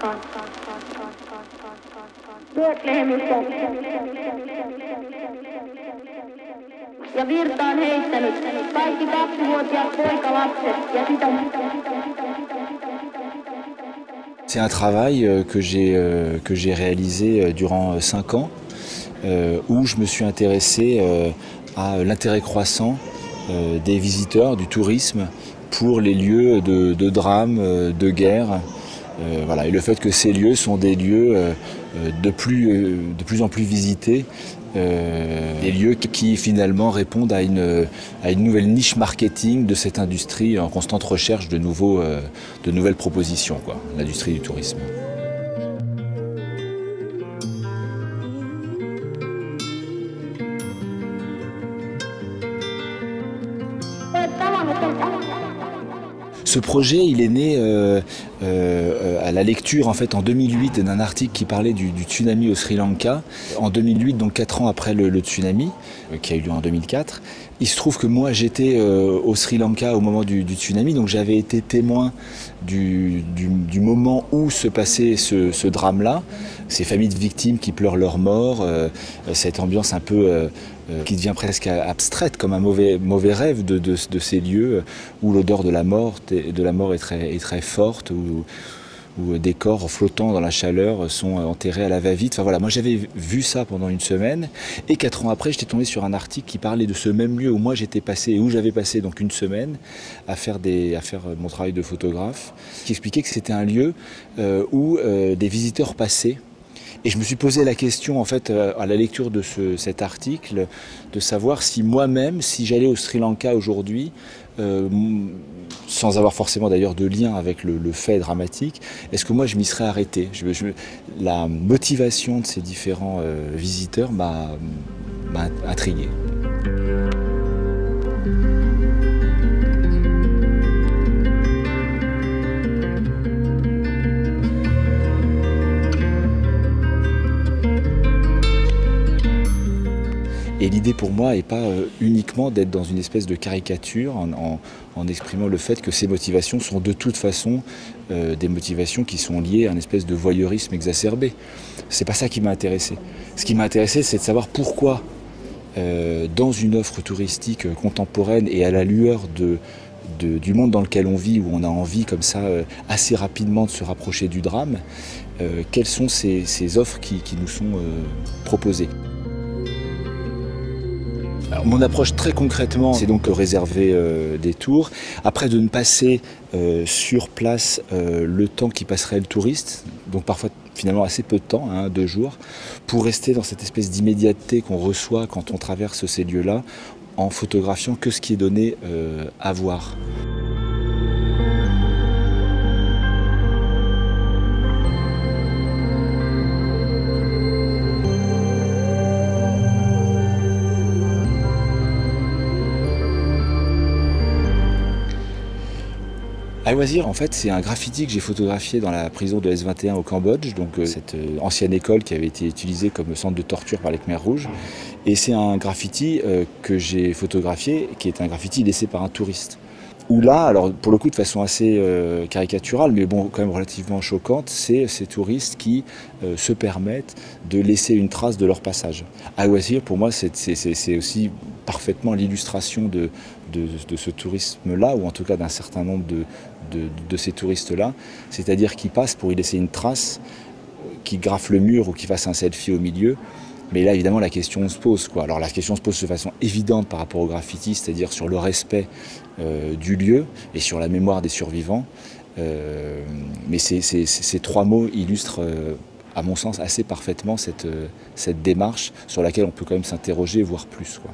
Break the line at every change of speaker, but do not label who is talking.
Ja Virta on heittänyt kaikki 2-vuotiaat poikalapset ja sitä.
C'est un travail que j'ai réalisé durant 5 ans, où je me suis intéressé à l'intérêt croissant des visiteurs, du tourisme, pour les lieux de drame, de guerre. Voilà. Et le fait que ces lieux sont des lieux de plus en plus visités, des lieux qui finalement répondent à une nouvelle niche marketing de cette industrie en constante recherche de nouvelles propositions, quoi, l'industrie du tourisme. Ce projet, il est né à la lecture en fait en 2008 d'un article qui parlait du tsunami au Sri Lanka. En 2008, donc 4 ans après le tsunami, qui a eu lieu en 2004. Il se trouve que moi j'étais au Sri Lanka au moment du tsunami, donc j'avais été témoin du moment où se passait ce drame-là. Ces familles de victimes qui pleurent leur mort, cette ambiance un peu qui devient presque abstraite, comme un mauvais rêve de ces lieux où l'odeur de la mort est très forte, où des corps flottants dans la chaleur sont enterrés à la va-vite. Enfin voilà, moi j'avais vu ça pendant une semaine, et 4 ans après j'étais tombé sur un article qui parlait de ce même lieu où moi j'étais passé, et où j'avais passé donc une semaine à faire mon travail de photographe, qui expliquait que c'était un lieu où des visiteurs passaient. Et je me suis posé la question, en fait, à la lecture de cet article, de savoir si moi-même, si j'allais au Sri Lanka aujourd'hui, sans avoir forcément d'ailleurs de lien avec le fait dramatique, est-ce que moi je m'y serais arrêté? La motivation de ces différents visiteurs m'a intrigué. Et l'idée pour moi n'est pas uniquement d'être dans une espèce de caricature en exprimant le fait que ces motivations sont de toute façon des motivations qui sont liées à une espèce de voyeurisme exacerbé. C'est pas ça qui m'a intéressé. Ce qui m'a intéressé, c'est de savoir pourquoi dans une offre touristique contemporaine et à la lueur du monde dans lequel on vit, où on a envie comme ça assez rapidement de se rapprocher du drame, quelles sont ces offres qui nous sont proposées. Alors, mon approche très concrètement, c'est donc réserver des tours. Après, de ne passer sur place le temps qui passerait le touriste, donc parfois finalement assez peu de temps, 2 jours, pour rester dans cette espèce d'immédiateté qu'on reçoit quand on traverse ces lieux-là, en photographiant que ce qui est donné à voir. Awazir, en fait, c'est un graffiti que j'ai photographié dans la prison de S21 au Cambodge, donc cette ancienne école qui avait été utilisée comme centre de torture par les Khmers rouges. Et c'est un graffiti que j'ai photographié, qui est un graffiti laissé par un touriste. Où là, alors pour le coup de façon assez caricaturale, mais bon, quand même relativement choquante, c'est ces touristes qui se permettent de laisser une trace de leur passage. Awazir, pour moi, c'est aussi parfaitement l'illustration de ce tourisme-là, ou en tout cas d'un certain nombre de ces touristes-là, c'est-à-dire qui passent pour y laisser une trace, qui graffent le mur ou qui fassent un selfie au milieu. Mais là, évidemment, la question se pose, quoi. Alors la question se pose de façon évidente par rapport au graffiti, c'est-à-dire sur le respect du lieu et sur la mémoire des survivants. Mais ces 3 mots illustrent, à mon sens, assez parfaitement cette démarche sur laquelle on peut quand même s'interroger, voire plus, quoi.